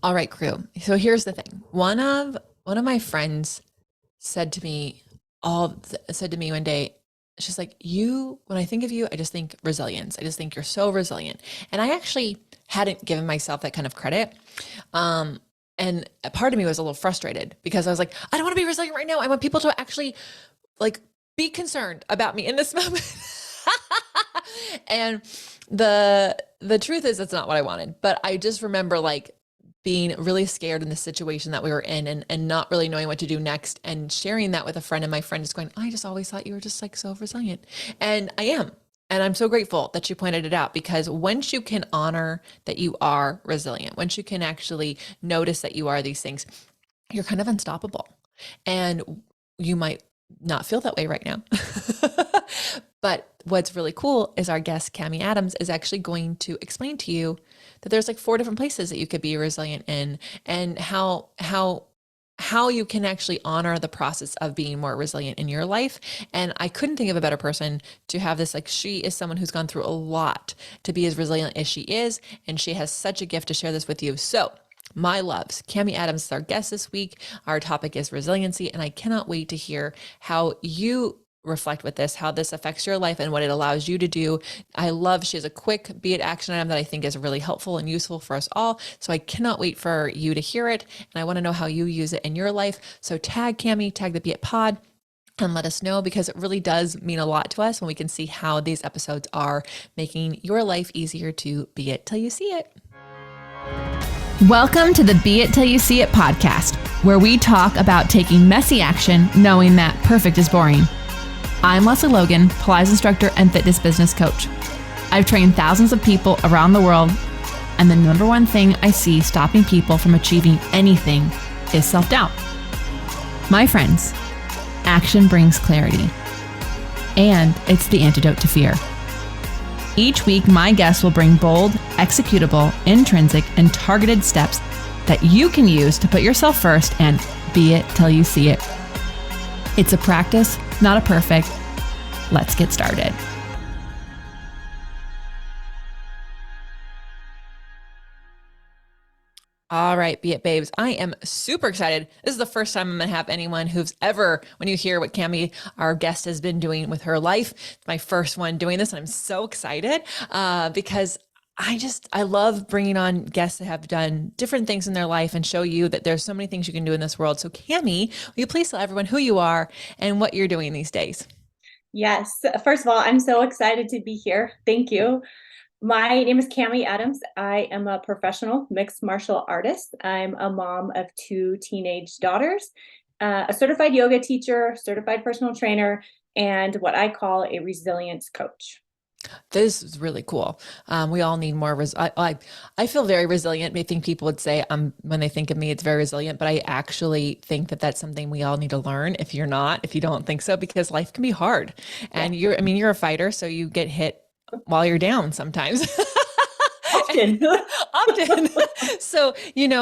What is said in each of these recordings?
All right, crew. So here's the thing. One of my friends said to me said to me one day, she's like, "You, when I think of you, I just think resilience. I just think you're so resilient." And I actually hadn't given myself that kind of credit. Um, and a part of me was a little frustrated because I was like, I don't want to be resilient right now. I want people to actually like be concerned about me in this moment. And the truth is that's not what I wanted. But I just remember like being really scared in the situation that we were in and not really knowing what to do next and sharing that with a friend, and my friend is going, I just always thought you were just like so resilient. And I am. And I'm so grateful that you pointed it out, because once you can honor that you are resilient, once you can actually notice that you are these things, you're kind of unstoppable. And you might not feel that way right now. But what's really cool is our guest, Camee Adams, is actually going to explain to you that there's like four different places that you could be resilient in, and how you can actually honor the process of being more resilient in your life. And I couldn't think of a better person to have this. Like, she is someone who's gone through a lot to be as resilient as she is, and she has such a gift to share this with you. So my loves, Camee Adams is our guest this week. Our topic is resiliency, and I cannot wait to hear how you reflect with this, how this affects your life and what it allows you to do. I love, she has a quick be it action item that I think is really helpful and useful for us all. So I cannot wait for you to hear it. And I want to know how you use it in your life. So tag Camee, tag the Be It Pod, and let us know, because it really does mean a lot to us when we can see how these episodes are making your life easier to be it till you see it. Welcome to the Be It Till You See It podcast, where we talk about taking messy action, knowing that perfect is boring. I'm Lesley Logan, Pilates instructor and fitness business coach. I've trained thousands of people around the world, and the number one thing I see stopping people from achieving anything is self-doubt. My friends, action brings clarity, and it's the antidote to fear. Each week, my guests will bring bold, executable, intrinsic, and targeted steps that you can use to put yourself first and be it till you see it. It's a practice, not a perfect. Let's get started. All right, Be It Babes. I am super excited. This is the first time I'm going to have anyone who's ever, when you hear what Camee, our guest, has been doing with her life, it's my first one doing this, and I'm so excited because I love bringing on guests that have done different things in their life and show you that there's so many things you can do in this world. So Camee, will you please tell everyone who you are and what you're doing these days? Yes. First of all, I'm so excited to be here. Thank you. My name is Camee Adams. I am a professional mixed martial artist. I'm a mom of two teenage daughters, a certified yoga teacher, certified personal trainer, and what I call a resilience coach. This is really cool. We all need more. I feel very resilient. I think people would say when they think of me, it's very resilient, but I actually think that that's something we all need to learn. If you don't think so, because life can be hard, and you're a fighter, so you get hit while you're down sometimes. Often. Often. So,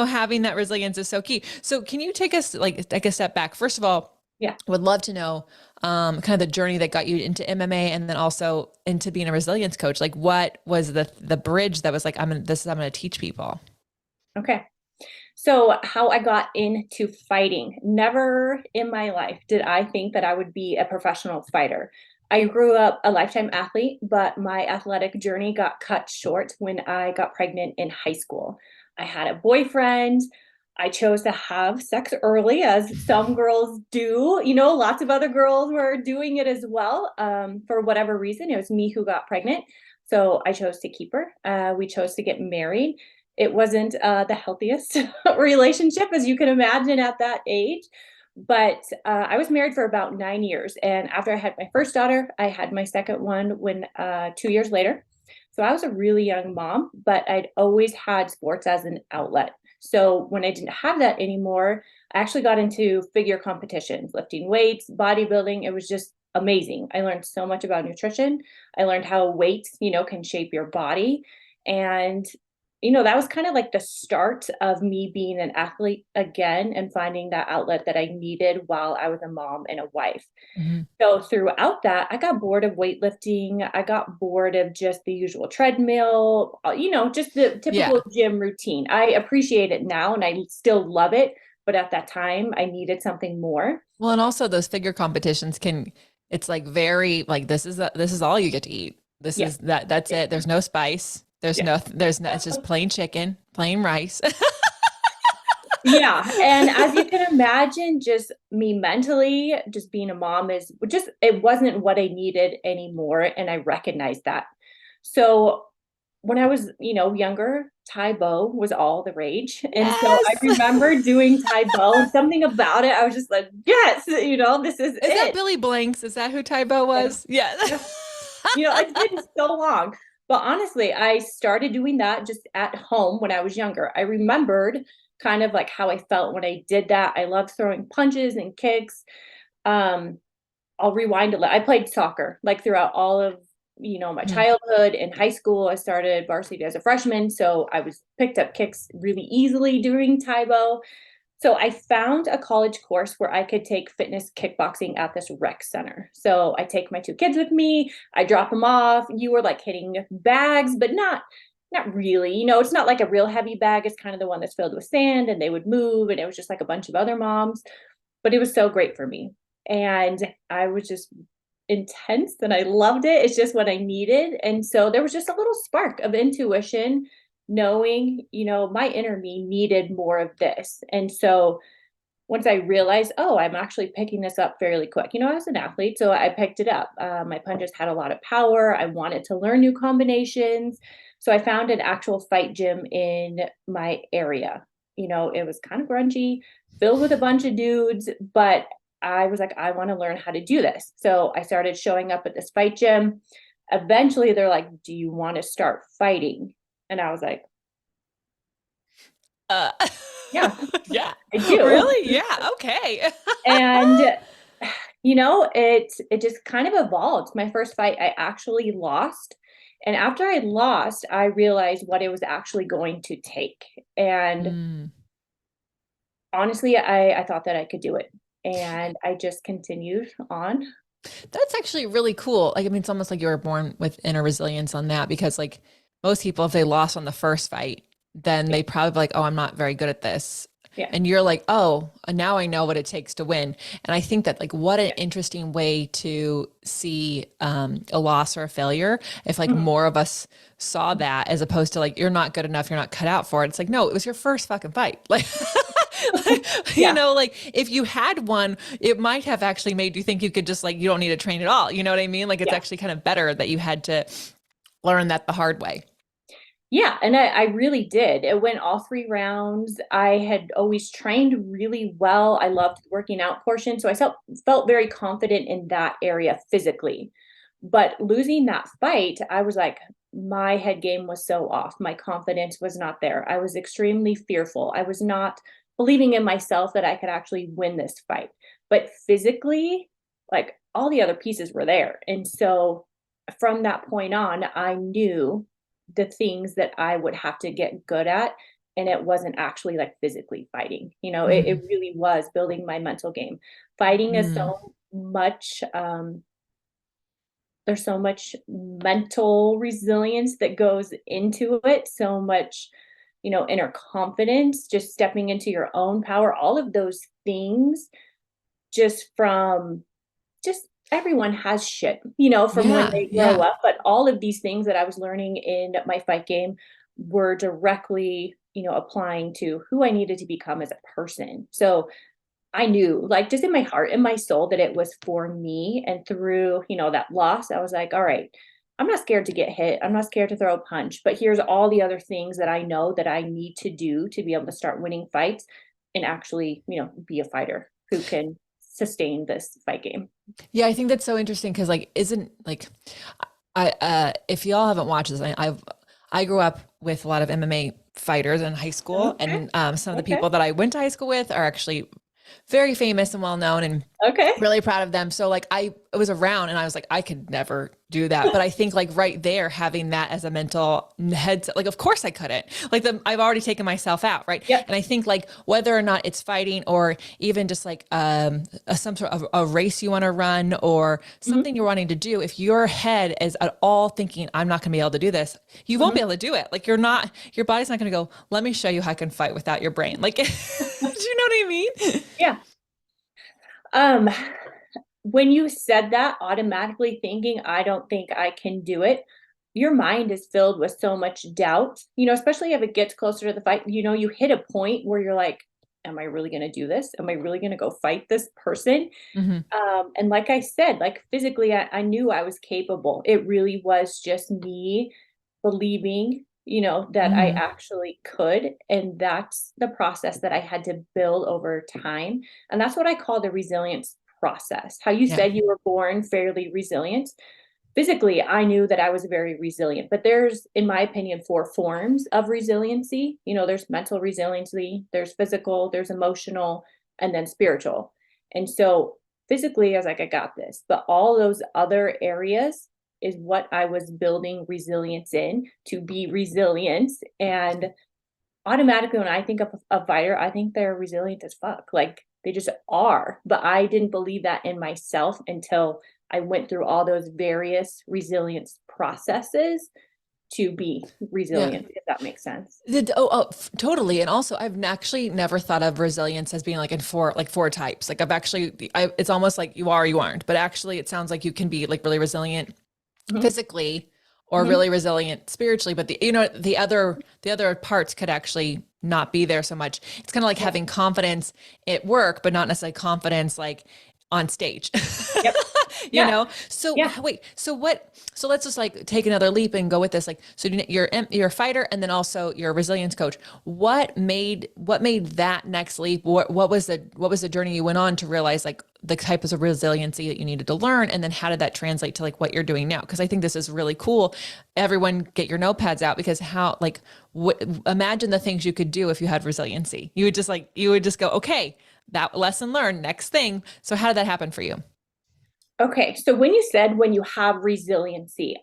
having that resilience is so key. So can you take us take a step back? First of all, Yeah. would love to know kind of the journey that got you into MMA and then also into being a resilience coach. Like, what was the bridge that was like, I'm going to teach people? Okay. So how I got into fighting. Never in my life did I think that I would be a professional fighter. I grew up a lifetime athlete, but my athletic journey got cut short when I got pregnant in high school. I had a boyfriend. I chose to have sex early, as some girls do. Lots of other girls were doing it as well. For whatever reason, it was me who got pregnant. So I chose to keep her. We chose to get married. It wasn't the healthiest relationship, as you can imagine at that age. But I was married for about 9 years. And after I had my first daughter, I had my second one 2 years later. So I was a really young mom, but I'd always had sports as an outlet. So when I didn't have that anymore, I actually got into figure competitions, lifting weights, bodybuilding. It was just amazing. I learned so much about nutrition. I learned how weight, can shape your body. And that was kind of like the start of me being an athlete again and finding that outlet that I needed while I was a mom and a wife. Mhm. So throughout that, I got bored of weightlifting. I got bored of just the usual treadmill, just the Yeah. typical gym routine. I appreciate it now and I still love it. But at that time, I needed something more. Well, and also those figure competitions it's like very like this is all you get to eat. This Yeah. is that's Yeah. it. There's no spice. Yeah. There's no, it's just plain chicken, plain rice. Yeah. And as you can imagine, just me mentally, just being a mom it wasn't what I needed anymore. And I recognized that. So when I was, younger, Tai Bo was all the rage. And so I Yes. remember doing Tai Bo and something about it. I was just like, yes, this is Is that it. Billy Blanks? Is that who Tybo Yeah. was? Yeah. Yeah. It's been so long. But honestly, I started doing that just at home when I was younger. I remembered kind of like how I felt when I did that. I loved throwing punches and kicks. Um, I'll rewind a little. I played soccer like throughout all of, my Mhm. childhood. In high school, I started varsity as a freshman. So I was picked up kicks really easily during Tybo. So I found a college course where I could take fitness kickboxing at this rec center. So I take my two kids with me, I drop them off. You were like hitting bags, but not really. It's not like a real heavy bag. It's kind of the one that's filled with sand and they would move and it was just like a bunch of other moms. But it was so great for me. And I was just intense and I loved it. It's just what I needed. And so there was just a little spark of intuition, knowing, my inner me needed more of this. And so once I realized, oh, I'm actually picking this up fairly quick. I was an athlete, so I picked it up. My punches had a lot of power. I wanted to learn new combinations. So I found an actual fight gym in my area. It was kind of grungy, filled with a bunch of dudes, but I was like, I want to learn how to do this. So I started showing up at this fight gym. Eventually, they're like, do you want to start fighting? And I was like, Uh, yeah, yeah. I do. Really? Yeah. Okay. And it just kind of evolved. My first fight, I actually lost. And after I lost, I realized what it was actually going to take. And Mm. honestly, I thought that I could do it. And I just continued on. That's actually really cool. Like, I mean, it's almost like you were born with inner resilience on that because, like, most people, if they lost on the first fight, then Yeah. they probably like, oh, I'm not very good at this. Yeah. And you're like, oh, now I know what it takes to win. And I think that, like, what an Yeah. interesting way to see a loss or a failure. If like Mhm. more of us saw that as opposed to like, you're not good enough, you're not cut out for it. It's like, no, it was your first fucking fight. Like, Yeah. like if you had one, it might have actually made you think you could just like, you don't need to train at all. You know what I mean? Like it's Yeah. actually kind of better that you had to learn that the hard way. Yeah, and I really did. It went all 3 rounds. I had always trained really well. I loved the working out portion, so I felt very confident in that area physically. But losing that fight, I was like, my head game was so off. My confidence was not there. I was extremely fearful. I was not believing in myself that I could actually win this fight. But physically, like all the other pieces were there. And so from that point on, I knew the things that I would have to get good at. And it wasn't actually like physically fighting. It Mhm. really was building my mental game. Fighting is Mm. so much, there's so much mental resilience that goes into it, so much, inner confidence, just stepping into your own power, all of those things just from just everyone has shit, from when Yeah. they grow Yeah. up, but all of these things that I was learning in my fight game were directly, applying to who I needed to become as a person. So I knew, like, just in my heart and my soul that it was for me, and through, that loss, I was like, "All right, I'm not scared to get hit. I'm not scared to throw a punch, but here's all the other things that I know that I need to do to be able to start winning fights and actually, be a fighter who can sustain this fight game." Yeah, I think that's so interesting because like isn't like I if y'all haven't watched this, I grew up with a lot of MMA fighters in high school Okay, and some of the okay. people that I went to high school with are actually very famous and well known, and Okay. really proud of them. So like I was around and I was like, I could never do that. But I think like right there, having that as a mental headset, like, of course I couldn't. Like I've already taken myself out. Right. Yep. And I think like whether or not it's fighting or even just like some sort of a race you want to run or something you're wanting to do, if your head is at all thinking, I'm not going to be able to do this, you won't be able to do it. Like your body's not going to go, let me show you how I can fight without your brain. Like, do you know what I mean? Yeah. Um, when you said that, automatically thinking, I don't think I can do it, your mind is filled with so much doubt, especially if it gets closer to the fight, you hit a point where you're like, am I really going to do this? Am I really going to go fight this person? Mm-hmm. And like I said, like physically, I knew I was capable. It really was just me believing, that I Mm-hmm. actually could. And that's the process that I had to build over time. And that's what I call the resilience process. How you Yeah. said you were born fairly resilient. Physically, I knew that I was very resilient, but there's, in my opinion, four forms of resiliency. There's mental resiliency, there's physical, there's emotional, and then spiritual. And so physically, I was like, I got this. But all those other areas is what I was building resilience in to be resilient. And automatically, when I think of a fighter, I think they're resilient as fuck. Like they just are. But I didn't believe that in myself until I went through all those various resilience processes to be Yeah. resilient, if that makes sense. Totally. And also, I've actually never thought of resilience as being like in four types. Like it's almost like you are, or you aren't, but actually it sounds like you can be like really resilient Mm-hmm. physically or Mm-hmm. really resilient spiritually, but the other parts could actually not be there so much. It's kind of like having confidence at work, but not necessarily confidence like on stage. Yep. you Yeah. know? So Yeah. wait, so let's just like take another leap and go with this. Like, so you're a fighter and then also you're a resilience coach. What made that next leap? What was the journey you went on to realize like the types of resiliency that you needed to learn? And then how did that translate to like what you're doing now? Cause I think this is really cool. Everyone get your notepads out because imagine the things you could do if you had resiliency. You would just go, okay, that lesson learned, next thing. So how did that happen for you? Okay. So when you have resiliency,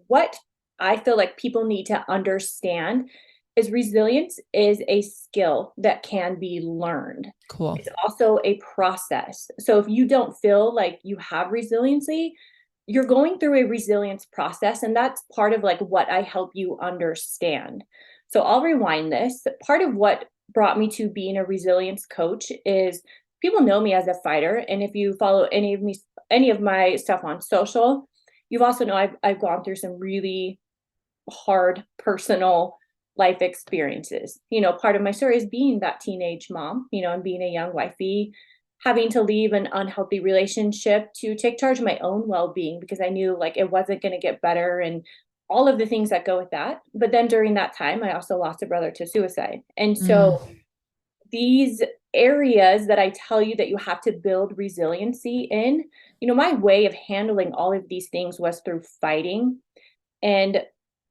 what I feel like people need to understand is resilience is a skill that can be learned. Cool. It's also a process. So if you don't feel like you have resiliency, you're going through a resilience process. And that's part of like what I help you understand. So I'll rewind this. Part of what brought me to being a resilience coach is people know me as a fighter. And if you follow any of my stuff on social, you've also know I've gone through some really hard personal life experiences. Part of my story is being that teenage mom, and being a young wifey, having to leave an unhealthy relationship to take charge of my own well-being because I knew like it wasn't going to get better and all of the things that go with that. But then during that time, I also lost a brother to suicide. And Mm, so these areas that I tell you that you have to build resiliency in, my way of handling all of these things was through fighting. And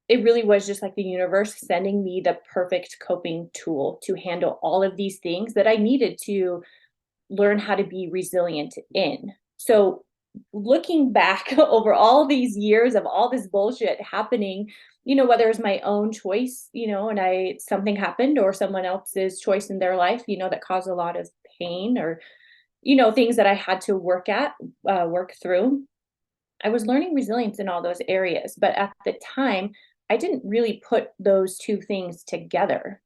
it really was just like the universe sending me the perfect coping tool to handle all of these things that I needed to learn how to be resilient in. So looking back over all these years of all this bullshit happening, whether it's my own choice, and something happened or someone else's choice in their life, that caused a lot of pain or, things that I had to work through. I was learning resilience in all those areas, but at the time, I didn't really put those two things together.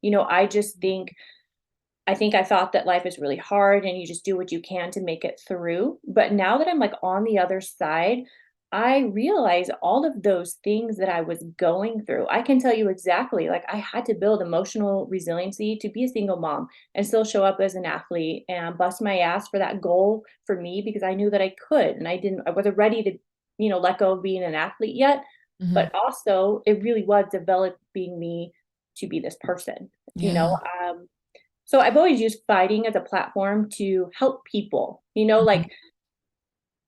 I think I thought that life is really hard and you just do what you can to make it through. But now that I'm like on the other side, I realize all of those things that I was going through. I can tell you exactly, like I had to build emotional resiliency to be a single mom and still show up as an athlete and bust my ass for that goal for me because I knew that I could and I wasn't ready to, let go of being an athlete yet. mhm. But also it really was developing me to be this person, you Yeah. know. So I've always used fighting as a platform to help people, Mhm. like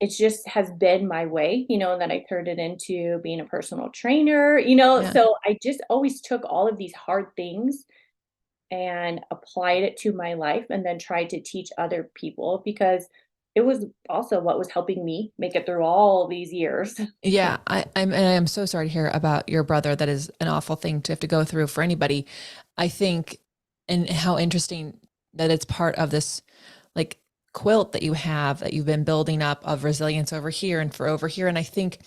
it just has been my way, and then I turned it into being a personal trainer, Yeah. so I just always took all of these hard things and applied it to my life and then tried to teach other people because it was also what was helping me make it through all these years. Yeah, I'm so sorry to hear about your brother. That is an awful thing to have to go through for anybody. I think, and how interesting that it's part of this like quilt that you have that you've been building up of resilience over here and for over here. And I think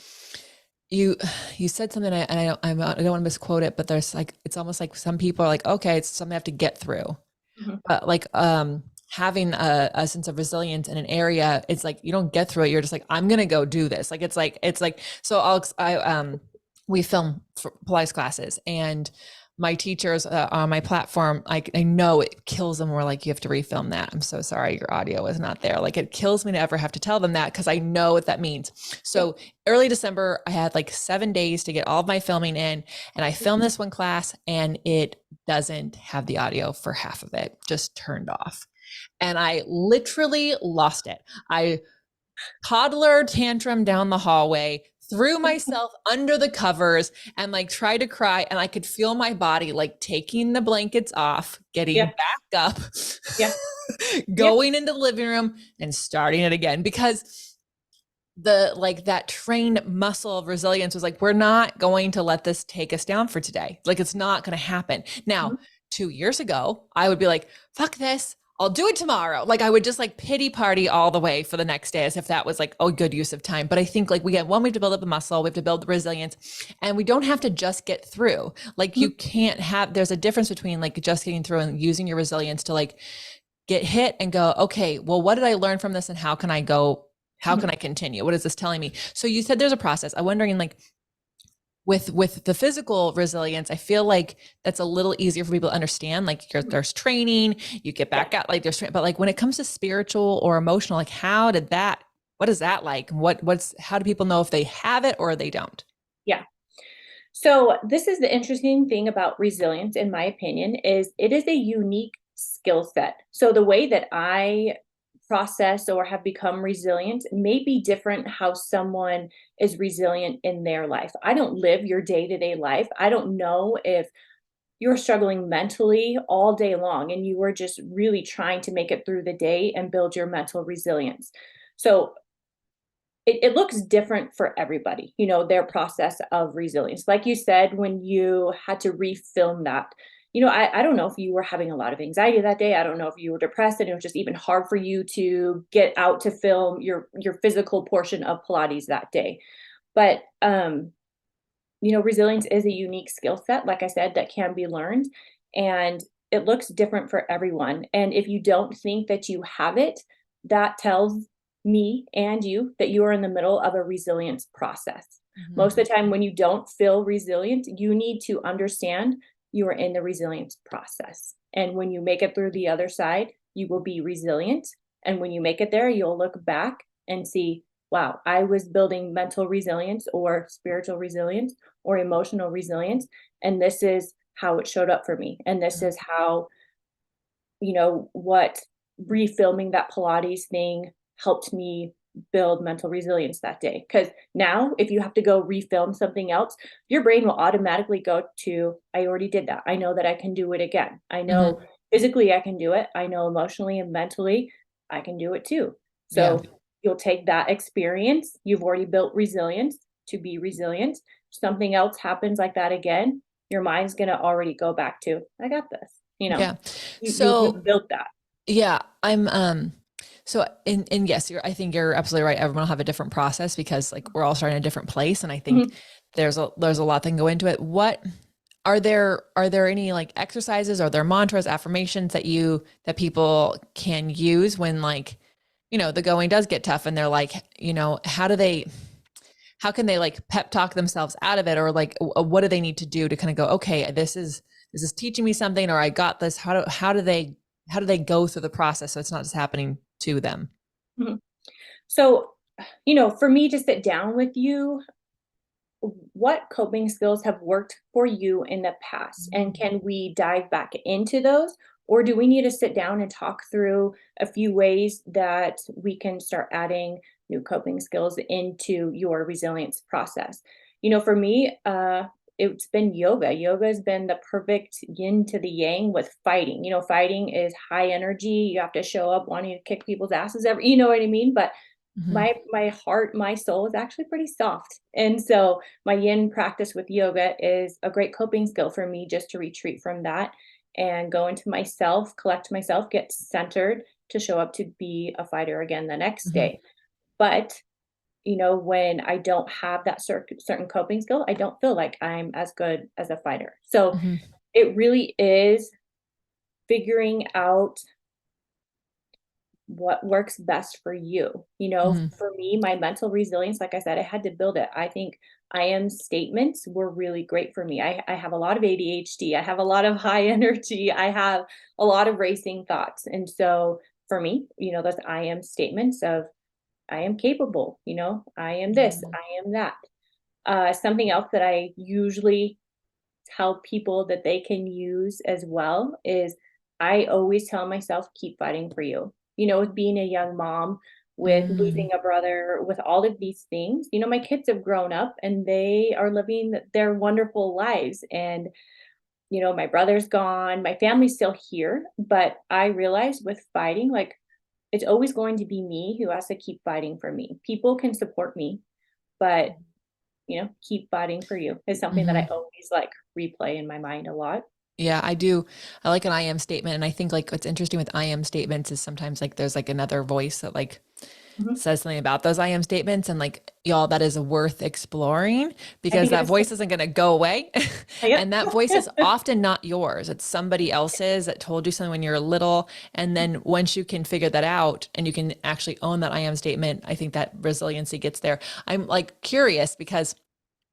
you you said something, and I don't want to misquote it, but there's like it's almost like some people are like, okay, it's something I have to get through. Mhm. But like having a sense of resilience in an area, it's like you don't get through it, you're just like, I'm gonna go do this. Like it's like so we film for Pilates classes, and my teachers on my platform, I know it kills them. We're like, you have to refilm that. I'm so sorry your audio was not there. Like it kills me to ever have to tell them that because I know what that means. So early December, I had like 7 days to get all of my filming in, and I filmed this one class, and it doesn't have the audio for half of it, just turned off. And I literally lost it. I toddler tantrum down the hallway, threw myself under the covers, and like tried to cry. And I could feel my body like taking the blankets off, getting Yeah. back up, Yeah. going into the living room and starting it again, because the like that trained muscle of resilience was like, we're not going to let this take us down for today. Like it's not going to happen. Now, Mhm. 2 years ago, I would be like, fuck this. I'll do it tomorrow. Like I would just like pity party all the way for the next day as if that was like, oh, good use of time. But I think like we have to build up the muscle, we have to build the resilience, and we don't have to just get through. Like you can't have, there's a difference between like just getting through and using your resilience to like get hit and go, okay, well, what did I learn from this, and how can I go? How can I continue? What is this telling me? So you said there's a process. I'm wondering like with the physical resilience, I feel like that's a little easier for people to understand. Like there's training, you get back out, like but like when it comes to spiritual or emotional, like what is that like? How do people know if they have it or they don't? Yeah. So this is the interesting thing about resilience, in my opinion, is it is a unique skill set. So the way that I process or have become resilient may be different how someone is resilient in their life. I don't live your day-to-day life. I don't know if you're struggling mentally all day long and you are just really trying to make it through the day and build your mental resilience. So it looks different for everybody, their process of resilience. Like you said, when you had to refilm that, I don't know if you were having a lot of anxiety that day. I don't know if you were depressed and it was just even hard for you to get out to film your physical portion of Pilates that day. But resilience is a unique skill set, like I said, that can be learned, and it looks different for everyone. And if you don't think that you have it, that tells me and you that you are in the middle of a resilience process. Most of the time, when you don't feel resilient, you need to understand you are in the resilience process. And when you make it through the other side, you will be resilient. And when you make it there, you'll look back and see, wow, I was building mental resilience or spiritual resilience or emotional resilience. And this is how it showed up for me. And this is how, what refilming that Pilates thing helped me build mental resilience that day. Because now, if you have to go refilm something else, your brain will automatically go to, I already did that. I know that I can do it again. I know physically I can do it. I know emotionally and mentally I can do it too. Yeah. So you'll take that experience. You've already built resilience to be resilient. Something else happens like that again, your mind's going to already go back to, I got this. Yeah. You've built that. Yeah, I'm so and yes, I think you're absolutely right. Everyone will have a different process because like we're all starting in a different place. And I think there's a lot that can go into it. What are there any like exercises, are there mantras, affirmations that people can use when like, the going does get tough and they're like, how can they like pep talk themselves out of it? Or like, what do they need to do to kind of go, okay, this is teaching me something, or I got this. How do they go through the process so it's not just happening to them? Mhm. So, for me to sit down with you, what coping skills have worked for you in the past? And can we dive back into those? Or do we need to sit down and talk through a few ways that we can start adding new coping skills into your resilience process? For me, it's been yoga. Yoga has been the perfect yin to the yang with fighting. Fighting is high energy. You have to show up wanting to kick people's asses you know what I mean? But Mhm. my heart, my soul is actually pretty soft. And so my yin practice with yoga is a great coping skill for me, just to retreat from that and go into myself, collect myself, get centered to show up to be a fighter again the next Mhm. day. But when I don't have that certain coping skill, I don't feel like I'm as good as a fighter. So Mhm. it really is figuring out what works best for you. Mhm. For me, my mental resilience, like I said, I had to build it. I think I am statements were really great for me. I have a lot of ADHD. I have a lot of high energy. I have a lot of racing thoughts. And so for me, those I am statements of I am capable, I am this, Mhm. I am that. Something else that I usually tell people that they can use as well is I always tell myself, keep fighting for you. With being a young mom, with Mm. losing a brother, with all of these things, my kids have grown up and they are living their wonderful lives. And, my brother's gone, my family's still here. But I realized with fighting, like, it's always going to be me who has to keep fighting for me. People can support me, but keep fighting for you is something that I Mhm. always like replay in my mind a lot. Yeah, I do. I like an I am statement. And I think like what's interesting with I am statements is sometimes like there's like another voice that like Mhm. says something about those I am statements. And like, y'all, that is worth exploring I because think it that is too. voice isn't going to go away. Yep. And that voice is often not yours. It's somebody else's that told you something when you're little. And then once you can figure that out and you can actually own that I am statement, I think that resiliency gets there. I'm like curious because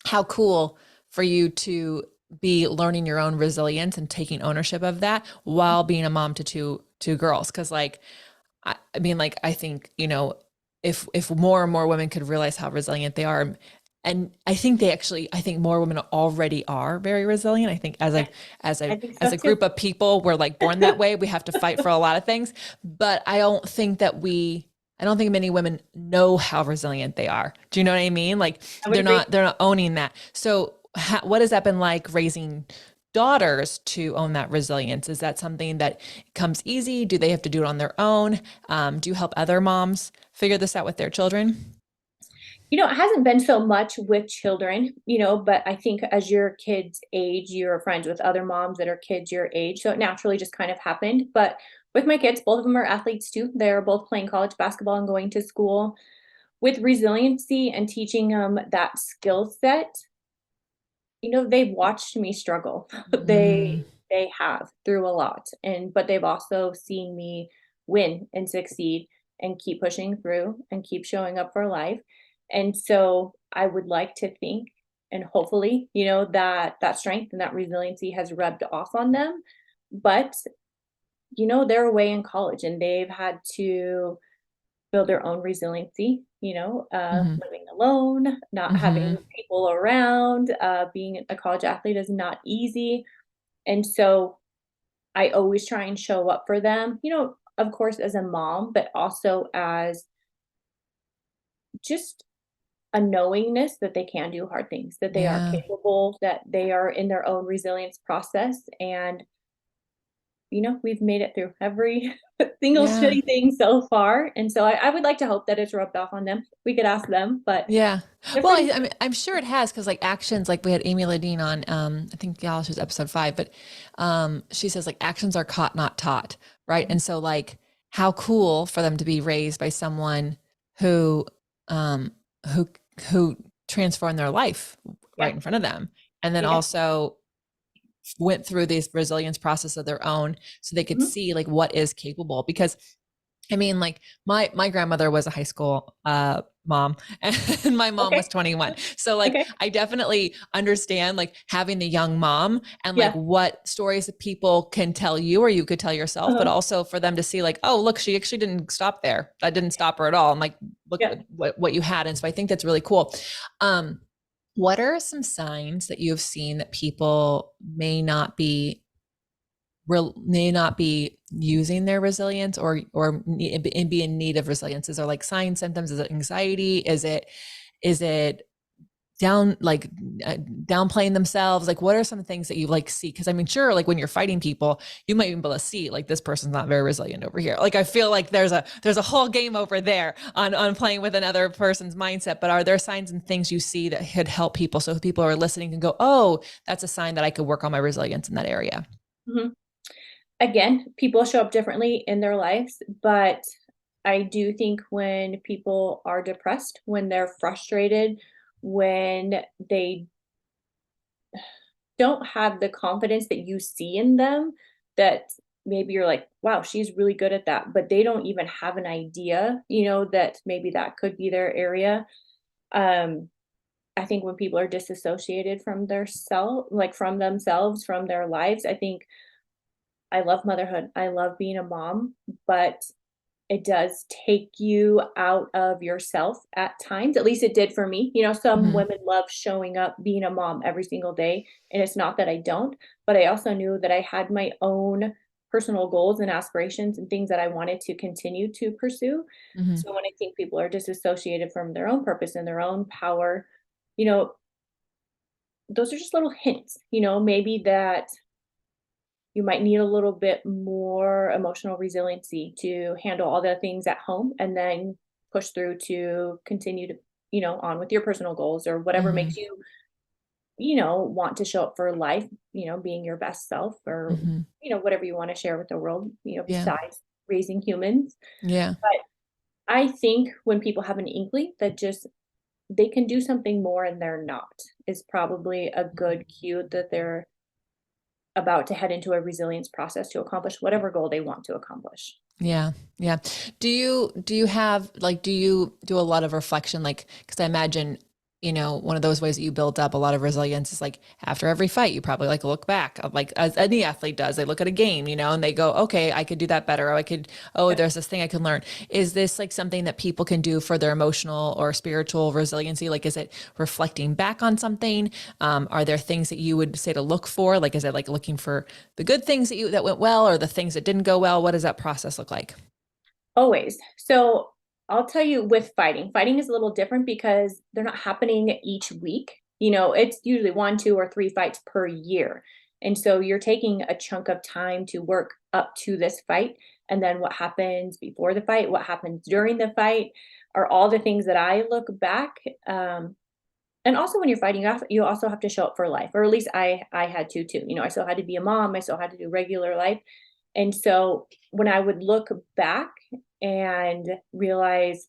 how cool for you to be learning your own resilience and taking ownership of that while being a mom to two girls. Cause like, I mean, like, I think, if more and more women could realize how resilient they are, and I think I think more women already are very resilient. I think Yeah, I think as so a too. group of people, we're like born that way. We have to fight for a lot of things, but I don't think many women know how resilient they are. Do you know what I mean? Like I would agree. they're not owning that. So what has that been like raising daughters to own that resilience? Is that something that comes easy? Do they have to do it on their own? Do you help other moms figure this out with their children? It hasn't been so much with children, but I think as your kids age, you're friends with other moms that are kids your age. So it naturally just kind of happened. But with my kids, both of them are athletes too. They're both playing college basketball and going to school. With resiliency and teaching them that skill set, they've watched me struggle. Mm, They have through a lot, but they've also seen me win and succeed and keep pushing through and keep showing up for life. And so I would like to think and hopefully, that strength and that resiliency has rubbed off on them. But, they're away in college and they've had to build their own resiliency, hmm living alone, not hmm having people around, being a college athlete is not easy. And so I always try and show up for them, of course, as a mom, but also as just a knowingness that they can do hard things, that they are Yeah. capable, that they are in their own resilience process. And we've made it through every single Yeah. shitty thing so far. And so I would like to hope that it's rubbed off on them. We could ask them, but Yeah. they're Well, pretty. I mean, I'm sure it has because like actions, like we had Amy Ladine on, I think yeah, she was episode 5, but she says like actions are caught, not taught, right? And so like how cool for them to be raised by someone who, um, who, who transformed their life right Yeah, in front of them, and then yeah. also went through this resilience process of their own, so they could Mhm. see like what is capable. Because I mean, like my grandmother was a high school mom and my mom was Okay. 21. So like Okay. I definitely understand like having the young mom and like Yeah. what stories that people can tell you or you could tell yourself, but Uh-huh. also for them to see like, oh, look, she actually didn't stop there. That didn't stop her at all. And like, look Yeah. what you had. And so I think that's really cool. Um, what are some signs that you have seen that people may not be using their resilience or be in need of resilience? Is there like signs, symptoms? Is it anxiety? Is it downplaying themselves? Like, what are some things that you like see? Cause I mean, sure, like when you're fighting people, you might be able to see like this person's not very resilient over here. Like, I feel like there's a whole game over there on playing with another person's mindset, but are there signs and things you see that could help people? So people are listening can go, oh, that's a sign that I could work on my resilience in that area. Mm-hmm. Again, people show up differently in their lives, but I do think when people are depressed, when they're frustrated, when they don't have the confidence that you see in them, that maybe you're like, wow, she's really good at that, but they don't even have an idea, that maybe that could be their area. Um, I think when people are disassociated from their self, like from themselves, from their lives, I think I love motherhood. I love being a mom, but it does take you out of yourself at times. At least it did for me. Some Mm-hmm. women love showing up, being a mom every single day. And it's not that I don't, but I also knew that I had my own personal goals and aspirations and things that I wanted to continue to pursue. Mm-hmm. So when I think people are disassociated from their own purpose and their own power, you know, those are just little hints, maybe that you might need a little bit more emotional resiliency to handle all the things at home and then push through to continue to, on with your personal goals or whatever Mm-hmm. makes you, want to show up for life, being your best self or, Mm-hmm. whatever you want to share with the world, Yeah. besides raising humans. Yeah. But I think when people have an inkling that just they can do something more and they're not is probably a good cue that they're about to head into a resilience process to accomplish whatever goal they want to accomplish. Yeah. Yeah. Do you have like, do you do a lot of reflection? Like, cause I imagine, one of those ways that you build up a lot of resilience is like after every fight, you probably like look back like as any athlete does, they look at a game, and they go, okay, I could do that better. Or Yeah. there's this thing I can learn. Is this like something that people can do for their emotional or spiritual resiliency? Like, is it reflecting back on something? Are there things that you would say to look for? Like, is it like looking for the good things that went well or the things that didn't go well? What does that process look like? Always. So I'll tell you with fighting is a little different because they're not happening each week. It's usually 1, 2, or 3 fights per year. And so you're taking a chunk of time to work up to this fight. And then what happens before the fight, what happens during the fight are all the things that I look back. And also when you're fighting off, you also have to show up for life, or at least I had to too. I still had to be a mom. I still had to do regular life. And so when I would look back and realize,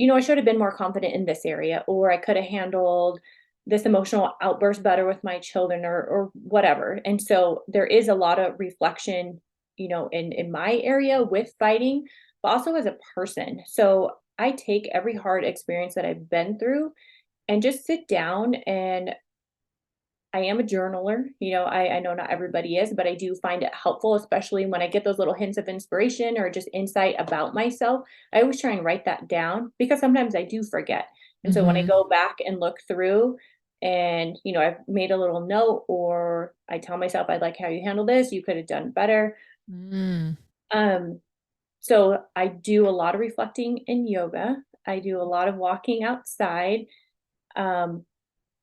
I should have been more confident in this area, or I could have handled this emotional outburst better with my children or whatever. And so there is a lot of reflection, in my area with fighting, but also as a person. So I take every hard experience that I've been through and just sit down, and I am a journaler. I know not everybody is, but I do find it helpful, especially when I get those little hints of inspiration or just insight about myself. I always try and write that down because sometimes I do forget. And so when I Mm-hmm. go back and look through and, I've made a little note, or I tell myself, I like how you handle this. You could have done better. Mm. Um, so I do a lot of reflecting in yoga. I do a lot of walking outside.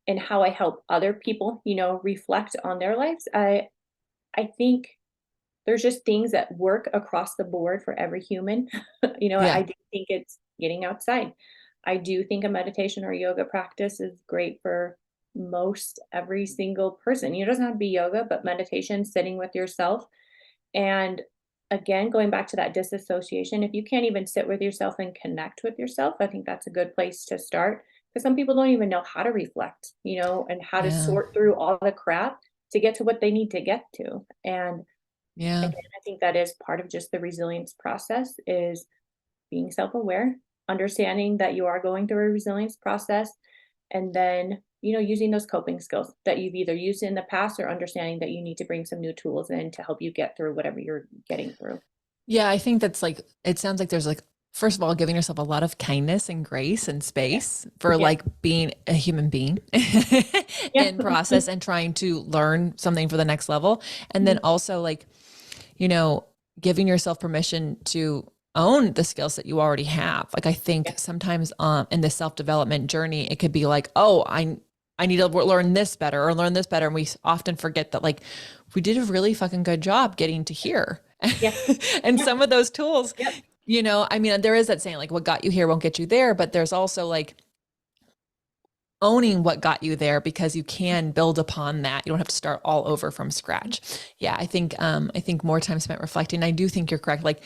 And how I help other people, reflect on their lives. I think there's just things that work across the board for every human. Yeah. I do think it's getting outside. I do think a meditation or yoga practice is great for most every single person. It doesn't have to be yoga, but meditation, sitting with yourself. And again, going back to that disassociation, if you can't even sit with yourself and connect with yourself, I think that's a good place to start. Because some people don't even know how to reflect, and how to Yeah. sort through all the crap to get to what they need to get to. And Yeah. again, I think that is part of just the resilience process is being self-aware, understanding that you are going through a resilience process, and then, using those coping skills that you've either used in the past or understanding that you need to bring some new tools in to help you get through whatever you're getting through. Yeah. I think that's like, it sounds like there's like, first of all, giving yourself a lot of kindness and grace and Yeah. space for Yeah. like being a human being Yeah. in process and trying to learn something for the next level. And then also like, you know, giving yourself permission to own the skills that you already have. Like, I think Yeah. sometimes in the self-development journey, it could be like, oh, I need to learn this better or learn this better. And we often forget that like we did a really fucking good job getting to here. Yeah. And Yeah. some of those tools, Yep. you know, I mean, there is that saying like what got you here won't get you there, but there's also like owning what got you there because you can build upon that. You don't have to start all over from scratch. Yeah, I think more time spent reflecting. I do think you're correct. Like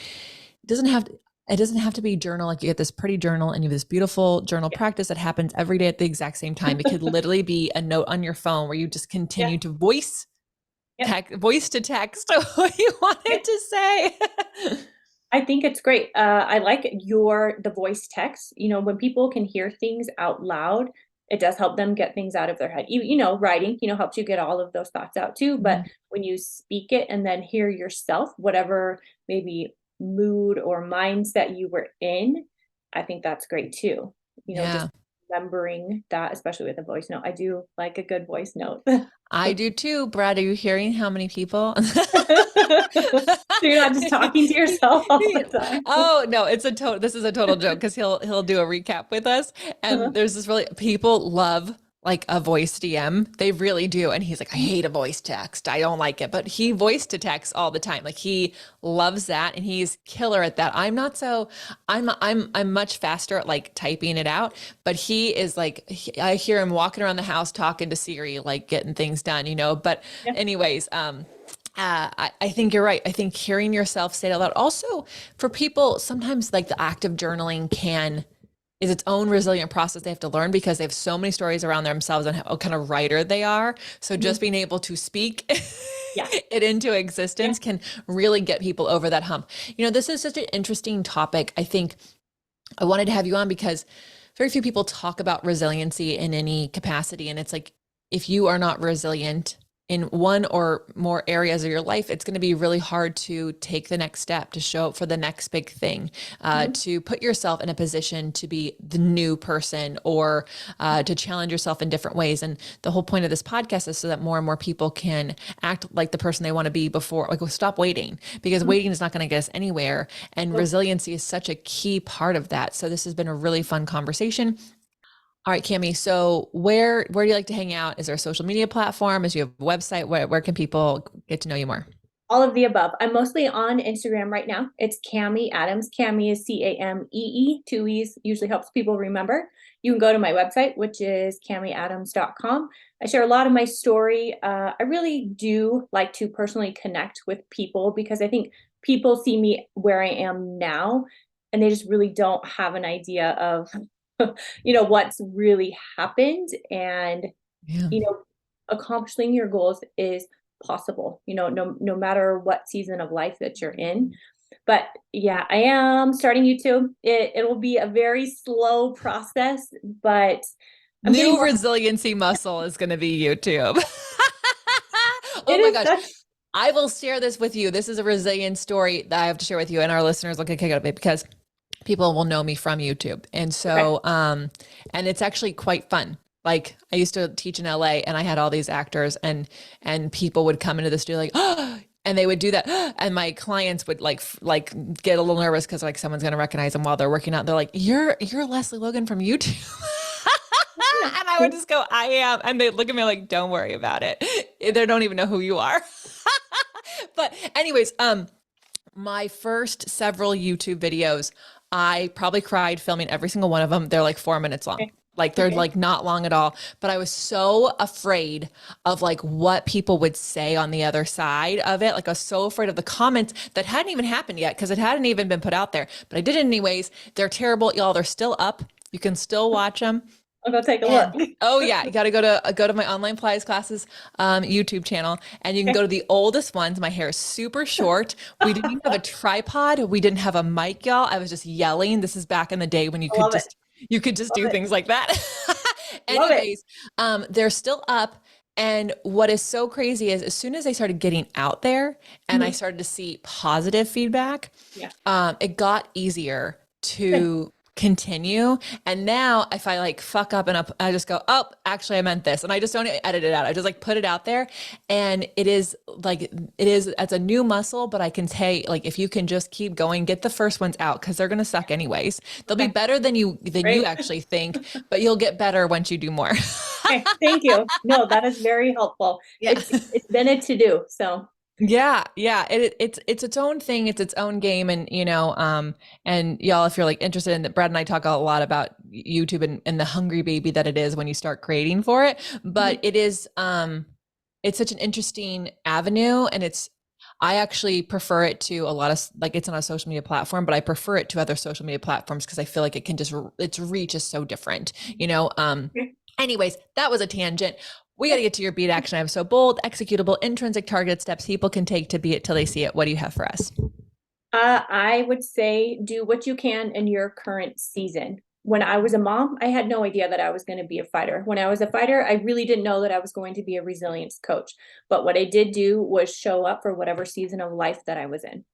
it doesn't have to be journal. Like you get this pretty journal and you have this beautiful journal practice that happens every day at the exact same time. It could literally be a note on your phone where you just Yeah. continue to voice Yep. voice to text what you Yep. wanted to say. I think it's great. I like the voice text. You know, when people can hear things out loud, it does help them get things out of their head. You know, writing, you know, helps you get all of those thoughts out too. But Mhm. when you speak it and then hear yourself, whatever maybe mood or mindset you were in, I think that's great too. You know, Yeah. just remembering that, especially with a voice note. I do like a good voice note. I do too. Brad, are you hearing how many people? So you're not just talking to yourself all the time. Oh no, this is a total joke because he'll do a recap with us. And there's this really people love like a voice DM. They really do. And he's like, I hate a voice text. I don't like it. But he voice to text all the time. Like he loves that and he's killer at that. I'm not so I'm much faster at like typing it out, but he is like I hear him walking around the house talking to Siri, like getting things done, you know. But Yeah. anyways, I think you're right. I think hearing yourself say it out loud. Also, for people, sometimes like the act of journaling is its own resilient process they have to learn because they have so many stories around themselves and what kind of writer they are. So just being able to speak Yeah. it into existence can really get people over that hump. You know, this is such an interesting topic. I think I wanted to have you on because very few people talk about resiliency in any capacity. And it's like, if you are not resilient in one or more areas of your life, it's going to be really hard to take the next step, to show up for the next big thing, to put yourself in a position to be the new person or to challenge yourself in different ways. And the whole point of this podcast is so that more and more people can act like the person they want to be before, like stop waiting because waiting is not going to get us anywhere. And resiliency is such a key part of that. So this has been a really fun conversation. All right, Camee. So where do you like to hang out? Is there a social media platform? Is you have a website? Where can people get to know you more? All of the above. I'm mostly on Instagram right now. It's Camee Adams. Camee is Camee, two E's, usually helps people remember. You can go to my website, which is cameeadams.com. I share a lot of my story. I really do like to personally connect with people because I think people see me where I am now and they just really don't have an idea of you know what's really happened and Yeah. you know accomplishing your goals is possible, you know, no matter what season of life that you're in. But yeah, I am starting YouTube. It'll be a very slow process, but I'm getting New more. resiliency muscle is going to be YouTube. Oh It my is gosh. such. I will share this with you. This is a resilient story that I have to share with you and our listeners will get a kick out of it because people will know me from YouTube. And Okay. so, and it's actually quite fun. Like I used to teach in LA and I had all these actors and people would come into the studio like, oh, and they would do that. And my clients would like get a little nervous because like someone's going to recognize them while they're working out. They're like, you're Lesley Logan from YouTube. And I would just go, I am. And they look at me like, don't worry about it. They don't even know who you are. But anyways, my first several YouTube videos, I probably cried filming every single one of them. They're like 4 minutes long. Okay. Like they're Okay. like not long at all, but I was so afraid of like what people would say on the other side of it. Like I was so afraid of the comments that hadn't even happened yet because it hadn't even been put out there, but I did it anyways. They're terrible. Y'all, they're still up. You can still watch them. I'll go take a And look. oh yeah, you got to go to my online Pilates classes YouTube channel, and you can Okay. go to the oldest ones. My hair is super short. We didn't even have a tripod. We didn't have a mic, y'all. I was just yelling. This is back in the day when I love it. you could just do Love it. things like that. Love it. Anyways, they're still up. And what is so crazy is as soon as I started getting out there and I started to see positive feedback, Yeah. it got easier Good. to continue. And now if I like fuck up and I just go, oh, actually I meant this. And I just don't edit it out. I just like put it out there. And it's a new muscle, but I can say like, if you can just keep going, get the first ones out, because they're going to suck anyways. They'll be better than you actually think, but you'll get better once you do more. Okay, thank you. No, that is very helpful. Yeah. It's been a to-do. So Yeah. It's its own thing. It's its own game. And, and y'all, if you're like interested in that, Brad and I talk a lot about YouTube and the hungry baby that it is when you start creating for it. But it is, it's such an interesting avenue, and I actually prefer it to a lot of, like, it's on a social media platform, but I prefer it to other social media platforms because I feel like its reach is so different, Anyways, that was a tangent. We got to get to your beat action item. So bold, executable, intrinsic targeted steps people can take to be it till they see it. What do you have for us? I would say do what you can in your current season. When I was a mom, I had no idea that I was going to be a fighter. When I was a fighter, I really didn't know that I was going to be a resilience coach. But what I did do was show up for whatever season of life that I was in.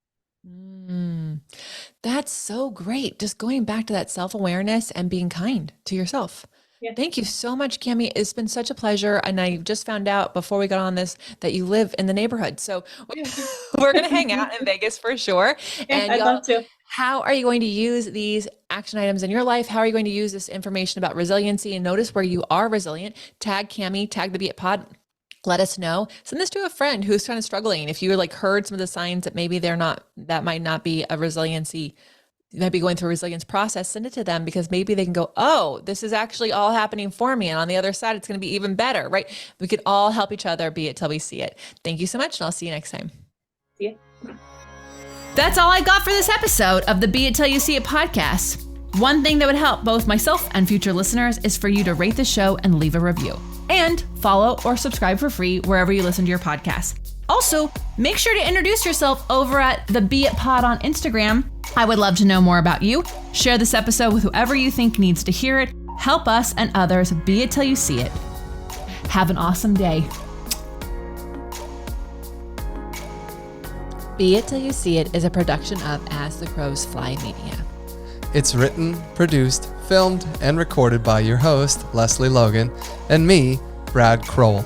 That's so great. Just going back to that self-awareness and being kind to yourself. Yeah. Thank you so much, Camee. It's been such a pleasure. And I just found out before we got on this that you live in the neighborhood. So we're going to hang out in Vegas for sure. And I'd love to. How are you going to use these action items in your life? How are you going to use this information about resiliency? And notice where you are resilient. Tag Camee, tag the Beit Pod. Let us know. Send this to a friend who's kind of struggling. If you like heard some of the signs that maybe that might not be a resiliency, you might be going through a resilience process, send it to them, because maybe they can go, oh, this is actually all happening for me. And on the other side, it's going to be even better, right? We could all help each other be it till we see it. Thank you so much. And I'll see you next time. See ya. That's all I got for this episode of the Be It Till You See It podcast. One thing that would help both myself and future listeners is for you to rate the show and leave a review. And follow or subscribe for free wherever you listen to your podcast. Also, make sure to introduce yourself over at the Be It Pod on Instagram. I would love to know more about you. Share this episode with whoever you think needs to hear it. Help us and others be it till you see it. Have an awesome day. Be It Till You See It is a production of As the Crows Fly Media. It's written, produced, filmed, and recorded by your host, Lesley Logan, and me, Brad Crowell.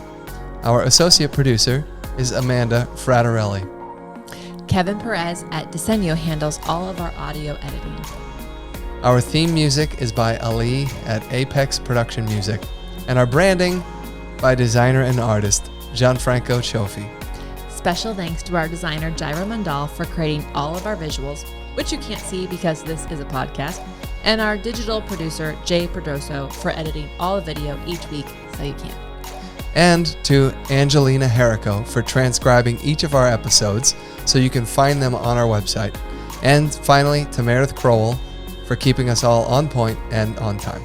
Our associate producer is Amanda Fraterelli. Kevin Perez at Desenio handles all of our audio editing. Our theme music is by Ali at Apex Production Music, and our branding by designer and artist Gianfranco Cioffi. Special thanks to our designer Jaira Mandal for creating all of our visuals, which you can't see because this is a podcast, and our digital producer Jay Perdoso for editing all the video each week so you can. And to Angelina Herrico for transcribing each of our episodes so you can find them on our website. And finally, to Meredith Crowell for keeping us all on point and on time.